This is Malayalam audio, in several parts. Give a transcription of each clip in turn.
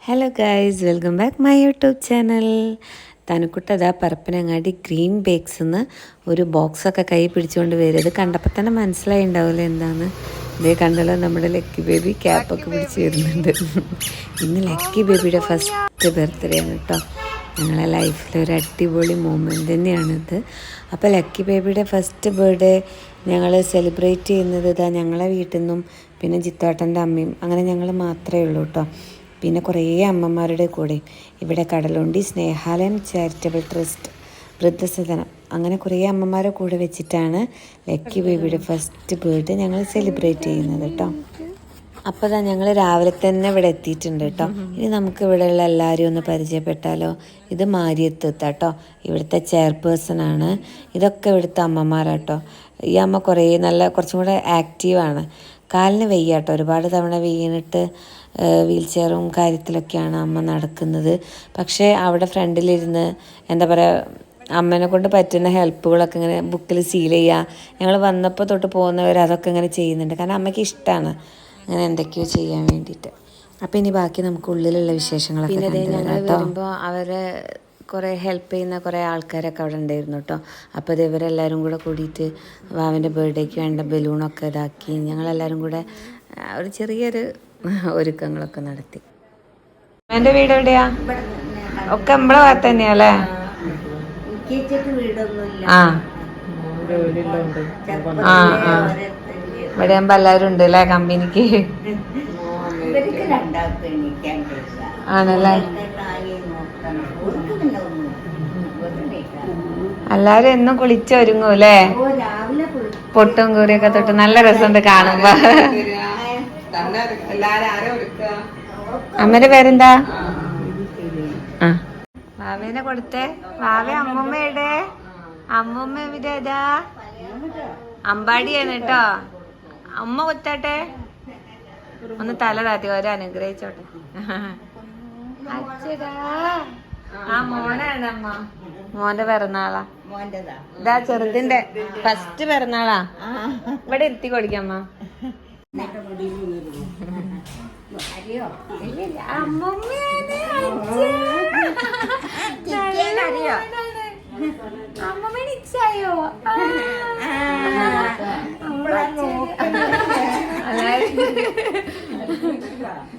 Hello guys, welcome back my YouTube channel. തനുക്കുട്ടതാ പരപ്പനങ്ങാടി ഗ്രീൻ ബേക്സ് നിന്ന് ഒരു ബോക്സൊക്കെ കൈ പിടിച്ചുകൊണ്ട് വരും. ഇത് കണ്ടപ്പോൾ തന്നെ മനസ്സിലായി ഉണ്ടാവില്ല എന്താന്ന്. ഇതേ കണ്ടല്ലോ, നമ്മുടെ ലക്കി ബേബി ക്യാപ്പൊക്കെ പിടിച്ച് വരുന്നുണ്ട്. ഇന്ന് ലക്കി ബേബിയുടെ ഫസ്റ്റ് ബർത്ത്ഡേ ആണ് കേട്ടോ. ഞങ്ങളെ ലൈഫിലൊരു അടിപൊളി മൊമെൻ്റ് തന്നെയാണിത്. അപ്പോൾ ലക്കി ബേബിയുടെ ഫസ്റ്റ് ബർത്ത്ഡേ ഞങ്ങൾ സെലിബ്രേറ്റ് ചെയ്യുന്നത് ഇതാ ഞങ്ങളെ വീട്ടിൽ നിന്നും പിന്നെ ജിത്തോട്ടൻ്റെ അമ്മയും അങ്ങനെ ഞങ്ങൾ മാത്രമേ ഉള്ളൂ കേട്ടോ. പിന്നെ കുറേ അമ്മമാരുടെ കൂടെ ഇവിടെ കടലുണ്ടി സ്നേഹാലയം ചാരിറ്റബിൾ ട്രസ്റ്റ് വൃദ്ധസദനം അങ്ങനെ കുറേ അമ്മമാരുടെ കൂടെ വെച്ചിട്ടാണ് ലക്കി ബേബിയുടെ ഫസ്റ്റ് ബർത്ത്ഡേ ഞങ്ങൾ സെലിബ്രേറ്റ് ചെയ്യുന്നത് കേട്ടോ. അപ്പോൾ ഇതാ ഞങ്ങൾ രാവിലെ തന്നെ ഇവിടെ എത്തിയിട്ടുണ്ട് കേട്ടോ. ഇനി നമുക്ക് ഇവിടെയുള്ള എല്ലാവരെയും ഒന്ന് പരിചയപ്പെട്ടാലോ. ഇത് മാരിയത്താട്ടോ, ഇവിടുത്തെ ചെയർപേഴ്സൺ ആണ്. ഇതൊക്കെ ഇവിടുത്തെ അമ്മമാരാട്ടോ. ഈ അമ്മ കുറച്ചും കൂടെ ആക്റ്റീവാണ്. കാലിന് വെയ്യാട്ടോ, ഒരുപാട് തവണ വീണിട്ട് വീൽ ചെയറും കാര്യത്തിലൊക്കെയാണ് അമ്മ നടക്കുന്നത്. പക്ഷേ അവിടെ ഫ്രണ്ടിലിരുന്ന് എന്താ പറയുക, അമ്മേനെ കൊണ്ട് പറ്റുന്ന ഹെൽപ്പുകളൊക്കെ ഇങ്ങനെ ബുക്കിൽ സീൽ ചെയ്യുക. ഞങ്ങൾ വന്നപ്പോൾ തൊട്ട് പോകുന്നവർ അതൊക്കെ ഇങ്ങനെ ചെയ്യുന്നുണ്ട്. കാരണം അമ്മയ്ക്ക് ഇഷ്ടമാണ് അങ്ങനെ എന്തൊക്കെയോ ചെയ്യാൻ വേണ്ടിയിട്ട്. അപ്പോൾ ഇനി ബാക്കി നമുക്ക് ഉള്ളിലുള്ള വിശേഷങ്ങളൊക്കെ ഞങ്ങൾ വരുമ്പോൾ അവരെ കുറേ ഹെൽപ്പ് ചെയ്യുന്ന കുറേ ആൾക്കാരൊക്കെ അവിടെ ഉണ്ടായിരുന്നു കേട്ടോ. അപ്പോൾ ഇത് ഇവരെല്ലാവരും കൂടെ കൂടിയിട്ട് വാവൻ്റെ ബർത്ത്ഡേക്ക് വേണ്ട ബലൂണൊക്കെ ഇതാക്കി ഞങ്ങളെല്ലാവരും കൂടെ ഒരു ചെറിയൊരു ഒരുക്കങ്ങളൊക്കെ നടത്തി. എൻ്റെ വീട് എവിടെയാ? ഒക്കെ നമ്മളെ ഭാഗത്ത് തന്നെയാല്ലേ? ആ ആ ആ ഇവിടെ ആകുമ്പോൾ എല്ലാവരും ഉണ്ട് അല്ലേ കമ്പനിക്ക്? ആണല്ലേ? എല്ലാരും എന്നും കുളിച്ചൊരുങ്ങൂല്ലേ? പൊട്ടും കൂറിയൊക്കെ തൊട്ട് നല്ല രസമുണ്ട് കാണുമ്പോ. അമ്മയുടെ പേരെന്താ? ആ വാവേനെ കൊടുത്തേ. വാവേ അമ്മൂമ്മയുടെ അമ്മൂമ്മ എവിടെയാ? അമ്പാടിയാണ് കേട്ടോ. അമ്മ കൊത്താട്ടെ, ഒന്ന് തല താത്തി ഓരോ അനുഗ്രഹിച്ചോട്ടെ. അച്ഛടാ, ആ മോനാണ് അമ്മ. മോന്റെ പിറന്നാളാ ഇതാ, ചെറുതിന്റെ ഫസ്റ്റ് പിറന്നാളാ. ഇവിടെ എത്തി കൊടുക്കമ്മ. അമ്മമ്മേനെ ഇച്ചായോ?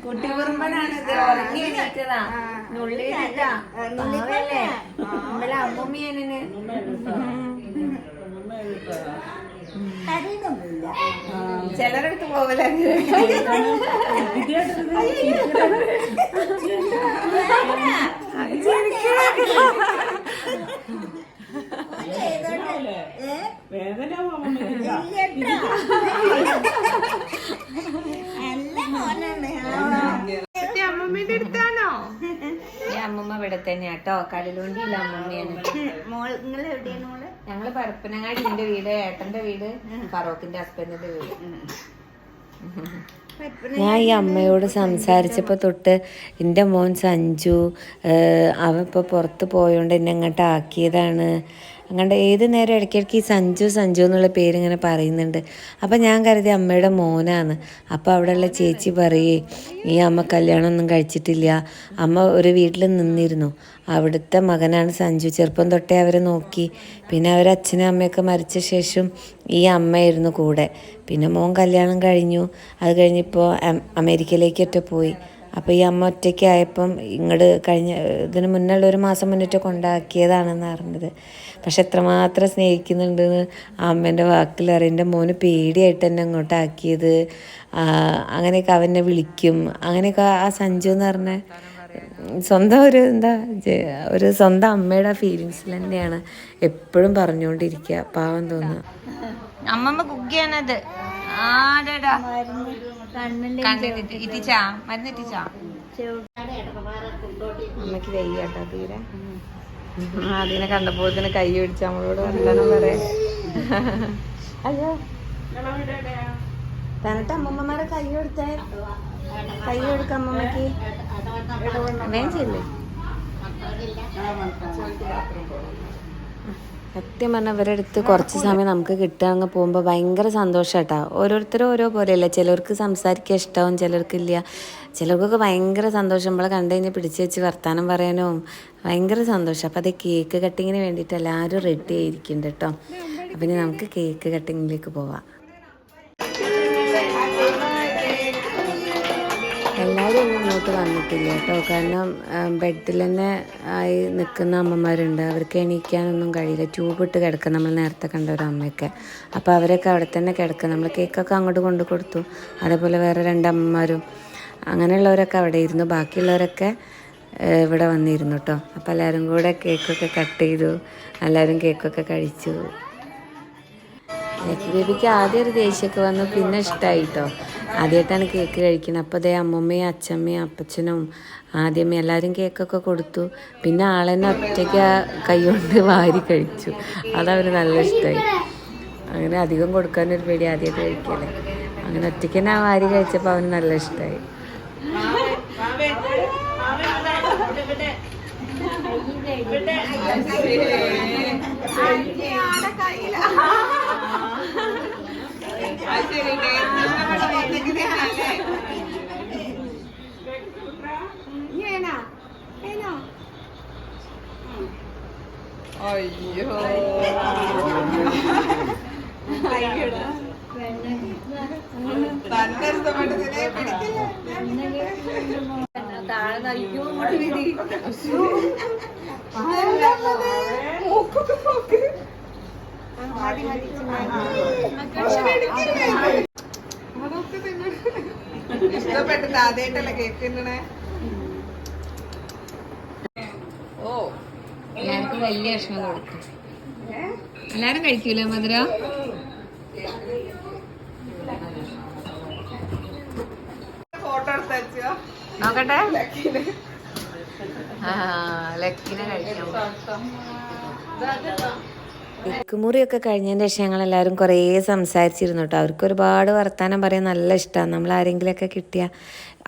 കുട്ടി കുറുമ്പനാണ്. നമ്മളെ അമ്മമ്മേനെ ചിലരെടുത്ത് പോവല്ലേ? അമ്മമ്മേന്റെ അടുത്താണോ? ഈ അമ്മമ്മ ഇവിടെ തന്നെയാ കേട്ടോ. കടലുണ്ടിയില്ല അമ്മമ്മയാണ്. ഞങ്ങള് പരപ്പനങ്ങാടി, എന്റെ വീട്, ഏട്ടന്റെ വീട്, ഫറോക്കിന്റെ ഹസ്ബൻഡിന്റെ വീട്. ഞാൻ ഈ അമ്മയോട് സംസാരിച്ചപ്പോൾ തൊട്ട് എൻ്റെ മോൻ സഞ്ജു അവൻ ഇപ്പോൾ പുറത്ത് പോയോണ്ട് എന്നെ അങ്ങോട്ട് ആക്കിയതാണ്. അങ്ങോട്ട് ഏത് നേരം ഇടയ്ക്കിടയ്ക്ക് ഈ സഞ്ജു സഞ്ജു എന്നുള്ള പേരിങ്ങനെ പറയുന്നുണ്ട്. അപ്പം ഞാൻ കരുതി അമ്മയുടെ മോനാണ്. അപ്പോൾ അവിടെയുള്ള ചേച്ചി പറയേ, ഈ അമ്മ കല്യാണമൊന്നും കഴിച്ചിട്ടില്ല, അമ്മ ഒരു വീട്ടിൽ നിന്നിരുന്നു, അവിടുത്തെ മകനാണ് സഞ്ജു. ചെറുപ്പം തൊട്ടേ അവരെ നോക്കി. പിന്നെ അവരച്ഛനും അമ്മയൊക്കെ മരിച്ച ശേഷം ഈ അമ്മയായിരുന്നു കൂടെ. പിന്നെ മോൻ കല്യാണം കഴിഞ്ഞു. അത് കഴിഞ്ഞിപ്പോൾ അമേരിക്കയിലേക്കൊക്കെ പോയി. അപ്പോൾ ഈ അമ്മ ഒറ്റയ്ക്ക് ആയപ്പം ഇതിന് മുന്നുള്ള ഒരു മാസം മുന്നിട്ട് കൊണ്ടാക്കിയതാണെന്ന് അറിഞ്ഞത്. പക്ഷെ എത്രമാത്രം സ്നേഹിക്കുന്നുണ്ടെന്ന് ആ അമ്മേൻ്റെ വാക്കിലറിയാം. എൻ്റെ മോന് പേടിയായിട്ട് എന്നെ അങ്ങോട്ട് ആക്കിയത്. അങ്ങനെയൊക്കെ അവനെ വിളിക്കും. അങ്ങനെയൊക്കെ ആ സഞ്ജു എന്ന് പറഞ്ഞ സ്വന്തം ഒരു സ്വന്തം അമ്മയുടെ ഫീലിങ്സിൽ തന്നെയാണ് എപ്പോഴും പറഞ്ഞുകൊണ്ടിരിക്കുക. പാവം തോന്നുക. അമ്മമ്മ കുക്കിയാണത്. അമ്മക്ക് വയ്യാട്ടോ തീരെ. അതിനെ കണ്ടപ്പോൾ തന്നെ കൈ പിടിച്ച നമ്മളോട് വർത്താനം പറയാൻ. അയ്യോ, തന്നിട്ട് അമ്മമ്മമാരെ കൈ കൊടുത്തേ. കൈ കൊടുക്ക അമ്മമ്മക്ക്. വേഞ്ചല്ലേ? സത്യം പറഞ്ഞാൽ അവരുടെ അടുത്ത് കുറച്ച് സമയം നമുക്ക് കിട്ടുക അങ്ങ് പോകുമ്പോൾ ഭയങ്കര സന്തോഷം കേട്ടോ. ഓരോരുത്തരും ഓരോ പോലെയല്ല. ചിലർക്ക് സംസാരിക്കാൻ ഇഷ്ടമാവും, ചിലർക്കില്ല. ചിലർക്കൊക്കെ ഭയങ്കര സന്തോഷം നമ്മളെ കണ്ടു കഴിഞ്ഞാൽ പിടിച്ച് വെച്ച് വർത്താനം പറയാനും ഭയങ്കര സന്തോഷം. അപ്പോൾ അത് കേക്ക് കട്ടിങ്ങിന് വേണ്ടിയിട്ട് എല്ലാവരും റെഡി ആയിരിക്കുന്നുണ്ട് കേട്ടോ. അപ്പം ഇനി നമുക്ക് കേക്ക് കട്ടിങ്ങിലേക്ക് പോവാം. എല്ലാവരും ഒന്നും ഇങ്ങോട്ട് വന്നിട്ടില്ല കേട്ടോ. കാരണം ബെഡിൽ തന്നെ ആയി നിൽക്കുന്ന അമ്മമാരുണ്ട്. അവർക്ക് എണീക്കാനൊന്നും കഴിയില്ല. ട്യൂബ് ഇട്ട് കിടക്കുക, നമ്മൾ നേരത്തെ കണ്ട ഒരു അമ്മയൊക്കെ. അപ്പോൾ അവരൊക്കെ അവിടെ തന്നെ കിടക്കുക. നമ്മൾ കേക്കൊക്കെ അങ്ങോട്ട് കൊണ്ടു കൊടുത്തു. അതേപോലെ വേറെ 2 അമ്മമാരും അങ്ങനെയുള്ളവരൊക്കെ അവിടെ ഇരുന്നു. ബാക്കിയുള്ളവരൊക്കെ ഇവിടെ വന്നിരുന്നു കേട്ടോ. അപ്പോൾ എല്ലാവരും കൂടെ കേക്കൊക്കെ കട്ട് ചെയ്തു. എല്ലാവരും കേക്കൊക്കെ കഴിച്ചു. ലക്കി ബേബിക്ക് ആദ്യം ഒരു ദേഷ്യമൊക്കെ വന്നു, പിന്നെ ഇഷ്ടമായി കേട്ടോ. ആദ്യമായിട്ടാണ് കേക്ക് കഴിക്കുന്നത്. അപ്പോൾ അതേ അമ്മമ്മയും അച്ഛമ്മയും അപ്പച്ചനും ആദ്യമേ എല്ലാവരും കേക്കൊക്കെ കൊടുത്തു. പിന്നെ ആളെന്നെ ഒറ്റയ്ക്ക് കൈ കൊണ്ട് വാരി കഴിച്ചു. അതവന് നല്ല ഇഷ്ടമായി. അങ്ങനെ അധികം കൊടുക്കാനൊരു പേടി, ആദ്യമായിട്ട് കഴിക്കല്ലേ. അങ്ങനെ ഒറ്റയ്ക്ക് തന്നെ വാരി കഴിച്ചപ്പോൾ അവന് നല്ല ഇഷ്ടമായി. അയ്യോ തന്നെ ഇഷ്ടപ്പെട്ടതിനെ പിടിക്കില്ല. താഴെ നൽകും ഇഷ്ടപ്പെട്ടത് ആദ്യമായിട്ടല്ല കേക്ക് തിന്നണേ. ഓ എല്ലാവർക്കും വലിയ ഭക്ഷണം കൊടുക്കും. എല്ലാരും കഴിക്കൂലേ മധുരം? ഫോട്ടോ എടുത്ത് വെച്ചോ നോക്കട്ടെ. ലക്കിനെ കഴിക്കാം. കേക്കുമുറിയൊക്കെ കഴിഞ്ഞതിന് ശേഷം ഞങ്ങളെല്ലാവരും കുറേ സംസാരിച്ചിരുന്നു കേട്ടോ. അവർക്ക് ഒരുപാട് വർത്തമാനം പറയാൻ നല്ല ഇഷ്ടമാണ്. നമ്മൾ ആരെങ്കിലുമൊക്കെ കിട്ടിയാൽ.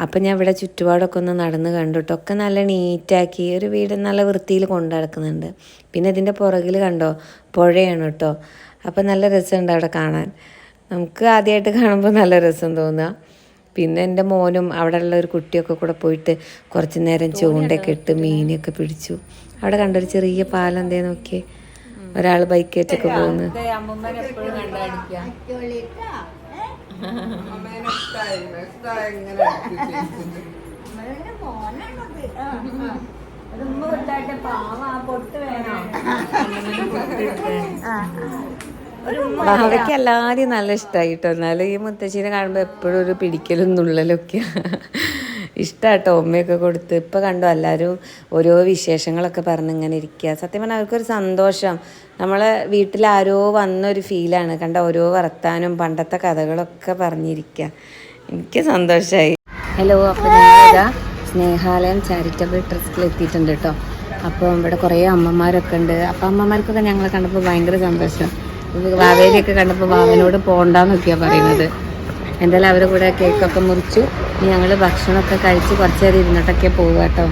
അപ്പം ഞാൻ ഇവിടെ ചുറ്റുപാടൊക്കെ ഒന്ന് നടന്ന് കണ്ടു കേട്ടോ. ഒക്കെ നല്ല നീറ്റാക്കി ഒരു വീട് നല്ല വൃത്തിയിൽ കൊണ്ടു നടക്കുന്നുണ്ട്. പിന്നെ ഇതിൻ്റെ പുറകിൽ കണ്ടോ പുഴയാണ് കേട്ടോ. അപ്പം നല്ല രസമുണ്ട് അവിടെ കാണാൻ. നമുക്ക് ആദ്യമായിട്ട് കാണുമ്പോൾ നല്ല രസം തോന്നുക. പിന്നെ എൻ്റെ മോനും അവിടെ ഉള്ള ഒരു കുട്ടിയൊക്കെ കൂടെ പോയിട്ട് കുറച്ച് നേരം ചൂണ്ടയൊക്കെ ഇട്ട് മീനൊക്കെ പിടിച്ചു. അവിടെ കണ്ടൊരു ചെറിയ പാലം എന്തേ നോക്കിയേ, ഒരാൾ ബൈക്കേറ്റൊക്കെ പോകുന്നു. അവയ്ക്ക് എല്ലാവരും നല്ല ഇഷ്ടമായി കേട്ടോ. എന്നാലും ഈ മുത്തശ്ശീനെ കാണുമ്പോൾ എപ്പോഴും ഒരു പിടിക്കലും നുള്ളലൊക്കെ ഇഷ്ടമാട്ടോ. ഉമ്മയൊക്കെ കൊടുത്ത് ഇപ്പം കണ്ടോ എല്ലാവരും ഓരോ വിശേഷങ്ങളൊക്കെ പറഞ്ഞ് ഇങ്ങനെ ഇരിക്കുക. സത്യം പറഞ്ഞാൽ അവർക്കൊരു സന്തോഷം. നമ്മളെ വീട്ടിൽ ആരോ വന്നൊരു ഫീലാണ്. കണ്ട ഓരോ വർത്താനും പണ്ടത്തെ കഥകളൊക്കെ പറഞ്ഞിരിക്കുക. എനിക്ക് സന്തോഷമായി. ഹലോ, അപ്പോൾ ഞങ്ങളിതാ സ്നേഹാലയം ചാരിറ്റബിൾ ട്രസ്റ്റിൽ എത്തിയിട്ടുണ്ട് കേട്ടോ. അപ്പോൾ ഇവിടെ കുറേ അമ്മമാരൊക്കെ ഉണ്ട്. അപ്പോൾ അമ്മമാർക്കൊക്കെ ഞങ്ങളെ കണ്ടപ്പോൾ ഭയങ്കര സന്തോഷം. വാവേലിയൊക്കെ കണ്ടപ്പോൾ വാവനോട് പോകണ്ടെന്നൊക്കെയാണ് പറയുന്നത്. എന്തായാലും അവരുടെ കൂടെ കേക്കൊക്കെ മുറിച്ചു. ഞങ്ങൾ ഭക്ഷണമൊക്കെ കഴിച്ച് കുറച്ച് നേരം ഇരുന്നിട്ടൊക്കെ പോകുക കേട്ടോ.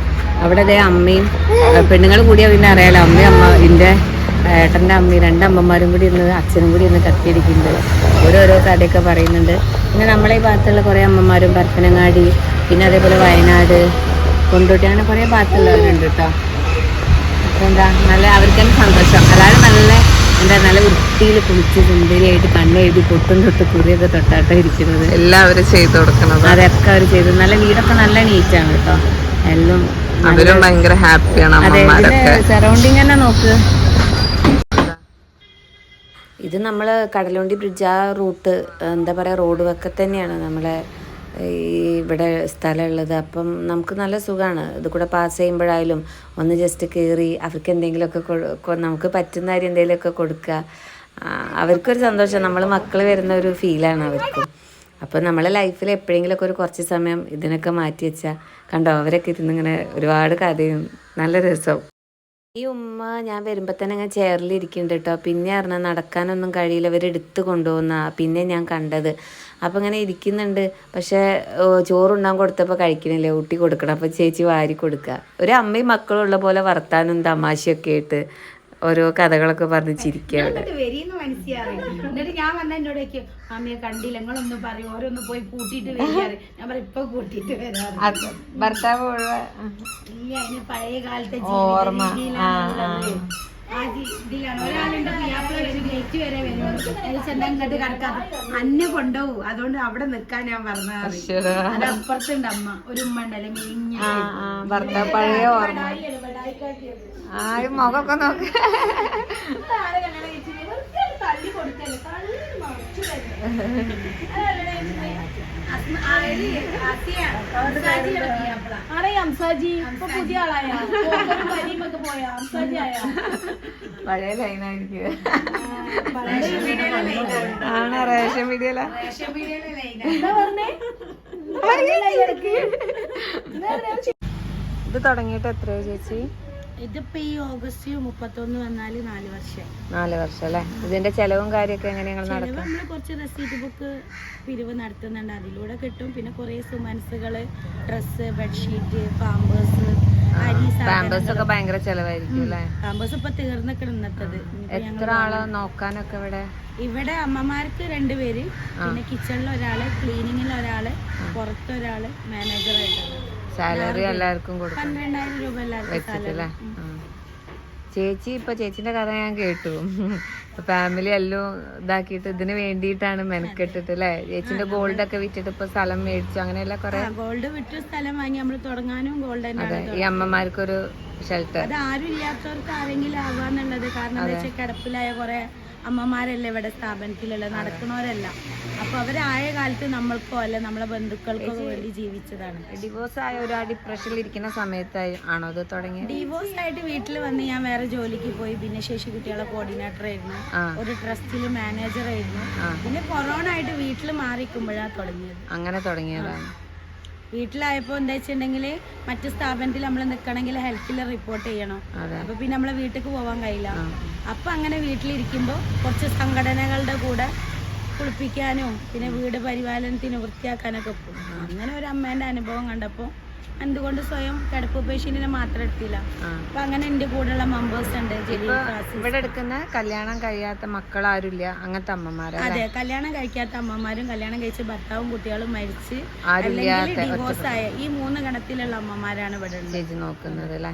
അവിടെ അതേ അമ്മയും പെണ്ണുങ്ങൾ കൂടിയാൽ പിന്നെ അറിയാലോ. അമ്മയും എൻ്റെ ഏട്ടൻ്റെ അമ്മയും 2 അമ്മമാരും കൂടി ഇന്ന് അച്ഛനും കൂടി ഇന്ന് കത്തിയിരിക്കുന്നുണ്ട്. ഓരോരോ കഥയൊക്കെ പറയുന്നുണ്ട്. പിന്നെ നമ്മളെ ഈ ഭാഗത്തുള്ള കുറേ അമ്മമാരും പരപ്പനങ്ങാടി, പിന്നെ അതേപോലെ വയനാട്, കൊണ്ടോട്ടി, അങ്ങനെ കുറേ ഭാഗത്തുള്ളവരുണ്ട് കേട്ടോ. അപ്പോൾ എന്താ നല്ല അവർക്ക് തന്നെ സന്തോഷം. എല്ലാവരും നല്ല വൃത്തിയിൽ കുളിച്ച് സുന്ദരിയായിട്ട് കണ്ണെഴുതി പൊട്ടും തൊട്ട് കുറിയൊക്കെ തൊട്ടാട്ടോ ഇരിക്കുന്നത്. എല്ലാവരും ചെയ്തു കൊടുക്കണം. അതൊക്കെ അവർ ചെയ്തു. നല്ല വീടൊക്കെ നല്ല നീറ്റാണ് കേട്ടോ. എല്ലാം അവരും ഭയങ്കര ഹാപ്പിയാണ്. അതെ, സറൗണ്ടിങ് തന്നെ നോക്ക്. ഇത് നമ്മൾ കടലുണ്ടി ബ്രിഡ്ജ് ആ റൂട്ട് എന്താ പറയുക, റോഡ് വക്കത്ത് തന്നെയാണ് നമ്മളെ ഈ ഇവിടെ സ്ഥലമുള്ളത്. അപ്പം നമുക്ക് നല്ല സുഖമാണ്. ഇത് കൂടെ പാസ് ചെയ്യുമ്പോഴായാലും ഒന്ന് ജസ്റ്റ് കയറി അവർക്ക് എന്തെങ്കിലുമൊക്കെ നമുക്ക് പറ്റുന്ന കാര്യം എന്തെങ്കിലുമൊക്കെ കൊടുക്കുക. അവർക്കൊരു സന്തോഷം. നമ്മൾ മക്കൾ വരുന്ന ഒരു ഫീലാണ് അവർക്കും. അപ്പോൾ നമ്മളെ ലൈഫിൽ എപ്പോഴെങ്കിലുമൊക്കെ ഒരു കുറച്ച് സമയം ഇതിനൊക്കെ മാറ്റി വെച്ചാൽ കണ്ടോ അവരൊക്കെ ഇരുന്നിങ്ങനെ ഒരുപാട് കഥയും നല്ല രസം. ഈ ഉമ്മ ഞാൻ വരുമ്പോൾ തന്നെ ഞാൻ ചെയറിലിരിക്കുന്നുണ്ട് കേട്ടോ. പിന്നെ പറഞ്ഞാൽ നടക്കാനൊന്നും കഴിയില്ല, ഇവരെടുത്ത് കൊണ്ടുപോകുന്ന പിന്നെ ഞാൻ കണ്ടത്. അപ്പം ഇങ്ങനെ ഇരിക്കുന്നുണ്ട്. പക്ഷേ ചോറുണ്ടാൻ കൊടുത്തപ്പോൾ കഴിക്കണില്ല, ഊട്ടി കൊടുക്കണം. അപ്പോൾ ചേച്ചി വാരി കൊടുക്കുക. ഒരു അമ്മയും മക്കളും ഉള്ള പോലെ വർത്താനും തമാശയൊക്കെ ആയിട്ട് ഓരോ കഥകളൊക്കെ പറഞ്ഞ് ചിരിക്കുക അവിടെ. വരീന്ന് മനസ്സിലാറി. എന്നിട്ട് ഞാൻ വന്ന എന്നോടേക്ക് മാമിയെ കണ്ടില്ല, നിങ്ങളൊന്ന് പറയും, ഓരോന്ന് പോയി കൂട്ടിയിട്ട് വരികയാണ്. ഞാൻ പറയും ഇപ്പൊ കൂട്ടിയിട്ട് വരാറ്. ഭർത്താവ് ഇല്ല, അതിന് പഴയ കാലത്തെ ഓർമ്മ. ഇതിലാണ് ഒരാളുണ്ട് പിയാപ്പിള ഗേറ്റ് വരെ വരും, ചെന്താ ഇങ്ങോട്ട് കിടക്കാതെ അന്നെ കൊണ്ടുപോകും. അതുകൊണ്ട് അവിടെ നിക്കാൻ ഞാൻ പറഞ്ഞത്. അപ്പുറത്തുണ്ട് അമ്മ, ഒരു ഉമ്മ ഉണ്ടല്ലേ മെലിഞ്ഞ ഭർത്താവ് പഴയ ഓർമ്മ. ആരും മുഖമൊക്കെ നോക്കി തള്ളി കൊടുക്കല്ലേ, തള്ളി മറിച്ചു പുതിയ ആളായ പോയ അംസാജി ആയ പഴയ ലൈനായിരിക്കും. ആണ് റേഷൻ മീഡിയയില. എന്താ പറഞ്ഞേ? ഇത് തുടങ്ങിയിട്ട് എത്രയോ ചേച്ചി? ഇതിപ്പോ ഈ ഓഗസ്റ്റ് 31 വന്നാല് 4 വർഷം. 4 വർഷം അല്ലേ? ഇതിന്റെ ചെലവും കാര്യമൊക്കെ എങ്ങനെയാണ് നടക്കുക? നമ്മള് കുറച്ച് റെസീറ്റ് ബുക്ക് പിരിവ് നടത്തുന്നുണ്ട്, അതിലൂടെ കിട്ടും. പിന്നെ കുറെ സുമൻസുകള്, ഡ്രസ്സ്, ബെഡ്ഷീറ്റ്, പാമ്പേഴ്സ്, അരി, പാമ്പേഴ്സ് ഒക്കെ ഭയങ്കര ചെലവായിരിക്കും അല്ലേ? പാമ്പേഴ്സ് ഇപ്പൊ തീർന്നിക്കണം ഇന്നത്തത്. എത്ര ആള് നോക്കാനൊക്കെ ഇവിടെ? ഇവിടെ അമ്മമാർക്ക് 2 പേര്, പിന്നെ കിച്ചണിൽ ഒരാള്, ക്ലീനിങ്ങിൽ ഒരാള്, പുറത്തൊരാള്, മാനേജറായിട്ടാണ്. സാലറി എല്ലാവർക്കും കൊടുക്കും? 12,000 രൂപ വെച്ചിട്ടല്ലേ? ചേച്ചി ഇപ്പൊ ചേച്ചിന്റെ കഥ ഞാൻ കേട്ടു. ഫാമിലി എല്ലാം ഇതാക്കിയിട്ട് ഇതിന് വേണ്ടിയിട്ടാണ് മെനക്കെട്ടിട്ട് അല്ലേ? ചേച്ചിന്റെ ഗോൾഡ് ഒക്കെ വിറ്റിട്ട് ഇപ്പൊ സ്ഥലം മേടിച്ചു, അങ്ങനെയല്ല കൊറേ ഗോൾഡ് വിറ്റ് സ്ഥലം വാങ്ങി നമ്മള് തുടങ്ങാനും ഗോൾഡ് അതെ. ഈ അമ്മമാർക്കൊരു ഷെൽട്ടർ, അത് ആരും ഇല്ലാത്തവർക്ക് ആരെങ്കിലും ആവാന്നുള്ളത്. കാരണം എന്താ വെച്ചാൽ കിടപ്പിലായ കുറെ അമ്മമാരല്ലേ ഇവിടെ സ്ഥാപനത്തിലുള്ള നടക്കുന്നവരല്ല. അപ്പൊ അവരായ കാലത്ത് നമ്മൾക്കോ അല്ല നമ്മളെ ബന്ധുക്കൾക്കോ വേണ്ടി ജീവിച്ചതാണ്. ഡിവോഴ്സ് ആയ ഒരു ഡിപ്രഷനിൽ ഇരിക്കുന്ന സമയത്തായി ആണോ ഇത് തുടങ്ങിയത്? ഡിവോഴ്സ് ആയിട്ട് വീട്ടിൽ വന്ന് ഞാൻ വേറെ ജോലിക്ക് പോയി. ഭിന്നശേഷി കുട്ടികളെ കോർഡിനേറ്റർ ആയിരുന്നു, ഒരു ട്രസ്റ്റില് മാനേജർ ആയിരുന്നു. പിന്നെ കൊറോണ ആയിട്ട് വീട്ടിൽ മാറിക്കുമ്പോഴാണ് തുടങ്ങിയത്. അങ്ങനെ തുടങ്ങിയതാണ്. വീട്ടിലായപ്പോ എന്താ വെച്ചിട്ടുണ്ടെങ്കിൽ മറ്റു സ്ഥാപനത്തിൽ നമ്മൾ നിൽക്കണമെങ്കിൽ ഹെൽത്തിൽ റിപ്പോർട്ട് ചെയ്യണം. അപ്പൊ പിന്നെ നമ്മളെ വീട്ടിലേക്ക് പോവാൻ കഴിയില്ല. അപ്പൊ അങ്ങനെ വീട്ടിലിരിക്കുമ്പോൾ കുറച്ച് സംഘടനകളുടെ കൂടെ കുളിപ്പിക്കാനും പിന്നെ വീട് പരിപാലനത്തിന് വൃത്തിയാക്കാനൊക്കെ പോകും. അങ്ങനെ ഒരു അമ്മേന്റെ അനുഭവം കണ്ടപ്പോൾ എന്തുകൊണ്ട് സ്വയം കിടപ്പ് പേഷ്യന്റിനെ മാത്രം എടുത്തില്ല. അപ്പൊ അങ്ങനെ എന്റെ കൂടെയുള്ള മെമ്പേഴ്സ് ഉണ്ട്. ഇവിടെ എടുക്കുന്ന കല്യാണം കഴിയാത്ത മക്കളാരുമില്ല, അങ്ങനത്തെ അമ്മമാരാ? അതെ, കല്യാണം കഴിക്കാത്ത അമ്മമാരും കല്യാണം കഴിച്ച ഭർത്താവും കുട്ടികളും മരിച്ച് അല്ലെങ്കിൽ ഡിവോഴ്സ് ആയ ഈ 3 ഗണത്തിലുള്ള അമ്മമാരാണ് ഇവിടെ ചേച്ചി നോക്കുന്നത് അല്ലേ?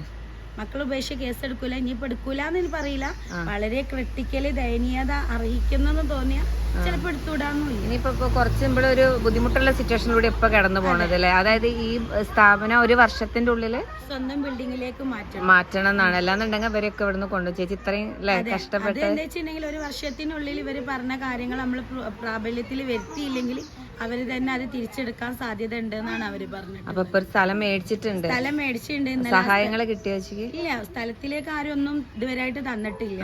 മക്കൾ ഉപേക്ഷ കേസെടുക്കൂല, ഇനിയിപ്പോ എടുക്കൂലെന്ന് എനിക്ക് പറയില്ല. വളരെ ക്രിട്ടിക്കലി ദയനീയത അറിയിക്കുന്നെന്ന് തോന്നിയ ചിലപ്പോ എടുത്തുവിടാന്നില്ല. ഇനിയിപ്പോ കുറച്ച് ഒരു ബുദ്ധിമുട്ടുള്ള സിറ്റുവേഷനിലൂടെ ഇപ്പൊ കടന്നു പോണത് അല്ലേ? അതായത് ഈ സ്ഥാപനം 1 വർഷത്തിന്റെ ഉള്ളില് സ്വന്തം ബിൽഡിങ്ങിലേക്ക് മാറ്റണം എന്നാണ്. അല്ലാന്നുണ്ടെങ്കിൽ ഇവരൊക്കെ ഇവിടുന്ന് കൊണ്ടു. ചേച്ചി ഇത്രയും കഷ്ടപ്പെട്ട് എന്താ വെച്ചിട്ടുണ്ടെങ്കിൽ 1 വർഷത്തിനുള്ളിൽ ഇവര് പറഞ്ഞ കാര്യങ്ങൾ നമ്മൾ പ്രാബല്യത്തിൽ വരുത്തിയില്ലെങ്കിൽ അവര് തന്നെ അത് തിരിച്ചെടുക്കാൻ സാധ്യത ഉണ്ട് എന്നാണ് അവര് പറഞ്ഞത്. അപ്പൊ ഇപ്പൊ സ്ഥലം മേടിച്ചിട്ടുണ്ട്? സ്ഥലം മേടിച്ചിട്ടുണ്ട്. സഹായങ്ങൾ കിട്ടിയ? ഇല്ല, സ്ഥലത്തിലേക്ക് ആരും ഒന്നും ഇതുവരെയായിട്ട് തന്നിട്ടില്ല.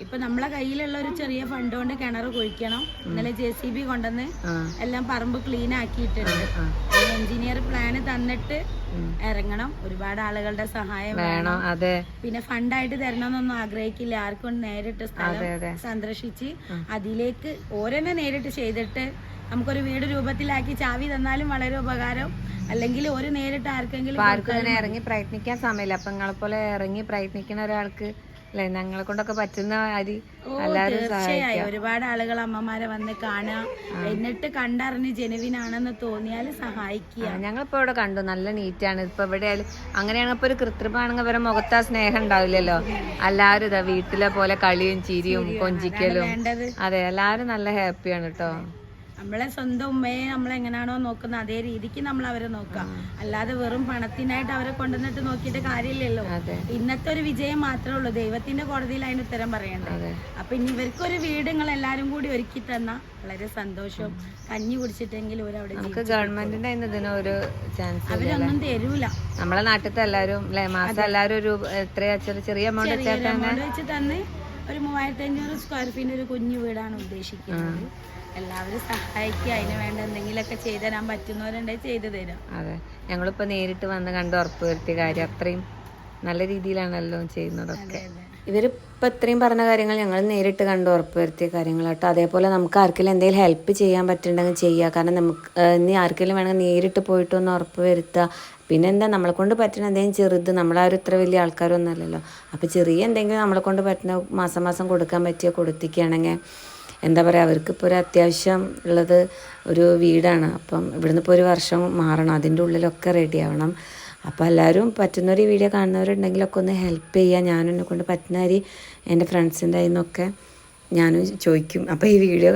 ഇപ്പൊ നമ്മളെ കയ്യിലുള്ള ഒരു ചെറിയ ഫണ്ട് കൊണ്ട് കിണർ കുഴിക്കണം. ഇന്നലെ JCB കൊണ്ടുവന്ന് എല്ലാം പറമ്പ് ക്ലീൻ ആക്കിയിട്ടുണ്ട്. എഞ്ചിനീയർ പ്ലാന് തന്നിട്ട് ഇറങ്ങണം. ഒരുപാട് ആളുകളുടെ സഹായം വേണം. അതെ. പിന്നെ ഫണ്ടായിട്ട് തരണമെന്നൊന്നും ആഗ്രഹിക്കില്ല. ആർക്കും നേരിട്ട് സ്ഥലം സന്ദർശിച്ച് അതിലേക്ക് ഓരോന്നെ നേരിട്ട് ചെയ്തിട്ട് നമുക്കൊരു വീട് രൂപത്തിലാക്കി ചാവി തന്നാലും വളരെ ഉപകാരം. അല്ലെങ്കിൽ ഒരു നേരിട്ട് ആർക്കെങ്കിലും ഇറങ്ങി പ്രയത്നിക്കാൻ സമയമില്ല. അപ്പൊ നിങ്ങളെ പോലെ ഇറങ്ങി പ്രയത്നിക്കുന്ന ഒരാൾക്ക് അല്ലെ ഞങ്ങളെ കൊണ്ടൊക്കെ പറ്റുന്ന അരി എല്ലാവരും തീർച്ചയായും ഒരുപാട് ആളുകൾ അമ്മമാരെ വന്ന് കാണുക, എന്നിട്ട് കണ്ടറിഞ്ഞ് ജെനുവിനാണെന്ന് തോന്നിയാൽ സഹായിക്കുക. ഞങ്ങളിപ്പോ ഇവിടെ കണ്ടു, നല്ല നീറ്റാണ്. ഇപ്പൊ ഇവിടെ അങ്ങനെയാണ്. ഇപ്പൊ ഒരു കൃത്രിമാണെങ്കിൽ അവരെ മുഖത്ത് ആ സ്നേഹം ഉണ്ടാവില്ലല്ലോ. എല്ലാരും ഇതാ വീട്ടിലെ പോലെ കളിയും ചിരിയും കൊഞ്ചിക്കലും. അതെ, എല്ലാരും നല്ല ഹാപ്പിയാണ് കേട്ടോ. നമ്മളെ സ്വന്തം ഉമ്മയെ നമ്മളെങ്ങനെയാണോ നോക്കുന്നത് അതേ രീതിക്ക് നമ്മൾ അവരെ നോക്കാം. അല്ലാതെ വെറും പണത്തിനായിട്ട് അവരെ കൊണ്ടുവന്നിട്ട് നോക്കിയിട്ട് കാര്യമില്ലല്ലോ. ഇന്നത്തെ ഒരു വിജയം മാത്രമേ ഉള്ളൂ. ദൈവത്തിന്റെ കോടതിയിൽ അതിന് ഉത്തരം പറയണ്ടേ. അപ്പൊ ഇനി ഇവർക്കൊരു വീട് നിങ്ങൾ എല്ലാരും കൂടി ഒരുക്കി തന്ന വളരെ സന്തോഷം. കഞ്ഞി കുടിച്ചിട്ടെങ്കിലും നമുക്ക് ഗവൺമെന്റിന്റെ ഇതിനൊരു ചാൻസ് അവരൊന്നും തരൂല. നമ്മളെ നാട്ടിലത്തെ എല്ലാരും മാസം എല്ലാരും ഒരു എത്രയാ ചെറിയ എമൗണ്ട് വെച്ച് തന്നെ ഒരു 3500 സ്ക്വയർ ഫീറ്റ് ഒരു കുഞ്ഞു വീടാണ് ഉദ്ദേശിക്കുന്നത്. എല്ലാവരും സഹായിക്കുക. അതിന് വേണ്ട എന്തെങ്കിലുമൊക്കെ ചെയ്തു തരാൻ പറ്റുന്നവരുണ്ടെങ്കിൽ ചെയ്തു തരാം. അതെ, ഞങ്ങളിപ്പോ നേരിട്ട് വന്ന് കണ്ട് ഉറപ്പ് വരുത്തിയ കാര്യം അത്രയും നല്ല രീതിയിലാണല്ലോ ചെയ്യുന്നതൊക്കെ. ഇവരിപ്പോൾ ഇത്രയും പറഞ്ഞ കാര്യങ്ങൾ ഞങ്ങൾ നേരിട്ട് കണ്ട് ഉറപ്പ് വരുത്തിയ കാര്യങ്ങളാട്ടോ. അതേപോലെ നമുക്ക് ആർക്കെങ്കിലും എന്തെങ്കിലും ഹെൽപ്പ് ചെയ്യാൻ പറ്റുന്നുണ്ടെങ്കിൽ ചെയ്യുക. കാരണം നമുക്ക് ഇനി ആർക്കെങ്കിലും വേണമെങ്കിൽ നേരിട്ട് പോയിട്ടൊന്ന് ഉറപ്പ് വരുത്തുക. പിന്നെ എന്താ നമ്മളെ കൊണ്ട് പറ്റുന്ന എന്തെങ്കിലും ചെറുത്, നമ്മളാരും ഇത്ര വലിയ ആൾക്കാരൊന്നും അല്ലല്ലോ. അപ്പോൾ ചെറിയ എന്തെങ്കിലും നമ്മളെ കൊണ്ട് പറ്റുന്ന മാസം മാസം കൊടുക്കാൻ പറ്റിയ കൊടുത്തിക്കുകയാണെങ്കിൽ എന്താ പറയുക, അവർക്കിപ്പോൾ ഒരു അത്യാവശ്യം ഉള്ളത് ഒരു വീടാണ്. അപ്പം ഇവിടുന്ന് ഇപ്പോൾ ഒരു വർഷം മാറണം, അതിൻ്റെ ഉള്ളിലൊക്കെ റെഡി ആവണം. അപ്പോൾ എല്ലാവരും പറ്റുന്നൊരു വീഡിയോ കാണുന്നവരുണ്ടെങ്കിലൊക്കെ ഒന്ന് ഹെൽപ്പ് ചെയ്യുക. ഞാനും എന്നെ കൊണ്ട് പറ്റുന്ന കാര്യം എൻ്റെ ഫ്രണ്ട്സിൻ്റെ കയ്യിൽ നിന്നൊക്കെ ഞാനും ചോദിക്കും. അപ്പോൾ ഈ വീഡിയോ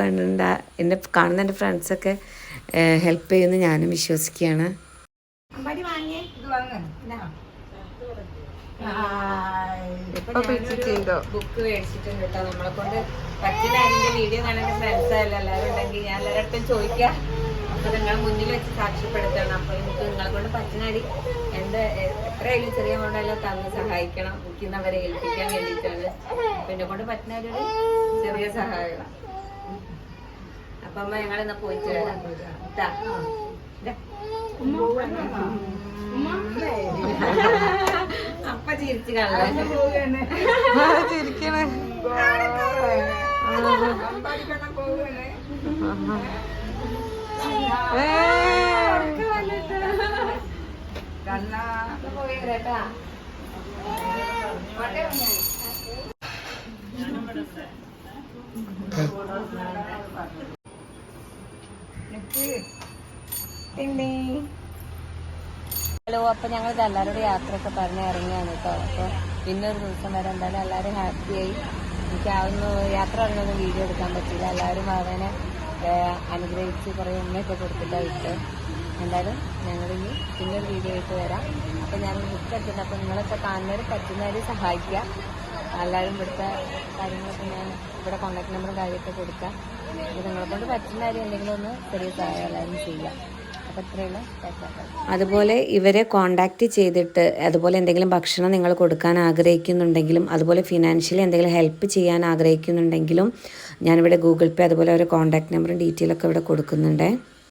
എൻ്റെ കാണുന്ന എൻ്റെ ഫ്രണ്ട്സൊക്കെ ഹെൽപ്പ് ചെയ്യുമെന്ന് ഞാനും വിശ്വസിക്കുകയാണ്. ബുക്ക് മേടിച്ചിട്ടുണ്ട് കേട്ടോ. നമ്മളെ കൊണ്ട് പറ്റുന്ന അതിൻ്റെ വീഡിയോ കാണുന്ന ഫ്രണ്ട്സ് ആയാലും എല്ലാവരും ഉണ്ടെങ്കിൽ ഞാൻ എല്ലാവരുടെ അടുത്തും ചോദിക്കാം. അപ്പോൾ നിങ്ങളെ മുന്നിൽ വെച്ച് സാക്ഷ്യപ്പെടുത്തണം. അപ്പോൾ എനിക്ക് നിങ്ങളെ കൊണ്ട് പറ്റുന്ന എൻ്റെ എത്രയായാലും ചെറിയ കൊണ്ടല്ലോ തന്ന് സഹായിക്കണം. മുക്കുന്നവരെ ഏൽപ്പിക്കാൻ വേണ്ടിയിട്ടാണ്. അപ്പം എന്നെ കൊണ്ട് പറ്റുന്ന ഒരു ചെറിയ സഹായം. അപ്പം അമ്മ ഞങ്ങളിന്ന് പോയിട്ട് വരാം. അപ്പ ചിരിച്ചു കാണാൻ ചിരിക്കണേ. ഹലോ, അപ്പോൾ ഞങ്ങൾ എല്ലാവരോടും യാത്രയൊക്കെ പറഞ്ഞ് ഇറങ്ങിയാണ് കേട്ടോ. അപ്പോൾ പിന്നെ ഒരു ദിവസം വരെ എന്തായാലും എല്ലാവരും ഹാപ്പിയായി. എനിക്ക് യാത്ര പറഞ്ഞൊന്നും വീഡിയോ എടുക്കാൻ പറ്റില്ല. എല്ലാവരും അവനെ അനുഗ്രഹിച്ച് കുറേ ഉമ്മയൊക്കെ കൊടുത്തിട്ടാണ് വിട്ട്. എന്തായാലും ഞങ്ങളിനി പിന്നൊരു വീഡിയോ ആയിട്ട് വരാം. അപ്പോൾ ഞാൻ ബുക്ക് എടുത്തിട്ടുണ്ട്. അപ്പോൾ നിങ്ങളൊക്കെ കാണുന്നവർ പറ്റുന്നവർ സഹായിക്കുക. എല്ലാവരും ഇവിടുത്തെ കാര്യങ്ങളൊക്കെ ഞാൻ ഇവിടെ കോൺടാക്ട് നമ്പറും കാര്യമൊക്കെ കൊടുക്കാം. അപ്പോൾ നിങ്ങളെ കൊണ്ട് പറ്റുന്ന കാര്യം എന്തെങ്കിലും ഒന്ന് ചെറിയ സഹായം എല്ലാവരും ചെയ്യുക. അതുപോലെ ഇവരെ കോണ്ടാക്റ്റ് ചെയ്തിട്ട് അതുപോലെ എന്തെങ്കിലും ഭക്ഷണം നിങ്ങൾ കൊടുക്കാൻ ആഗ്രഹിക്കുന്നുണ്ടെങ്കിലും അതുപോലെ ഫിനാൻഷ്യലി എന്തെങ്കിലും ഹെൽപ്പ് ചെയ്യാൻ ആഗ്രഹിക്കുന്നുണ്ടെങ്കിലും ഞാനിവിടെ ഗൂഗിൾ പേ അതുപോലെ അവരുടെ കോണ്ടാക്ട് നമ്പറും ഡീറ്റെയിലൊക്കെ ഇവിടെ കൊടുക്കുന്നുണ്ട്.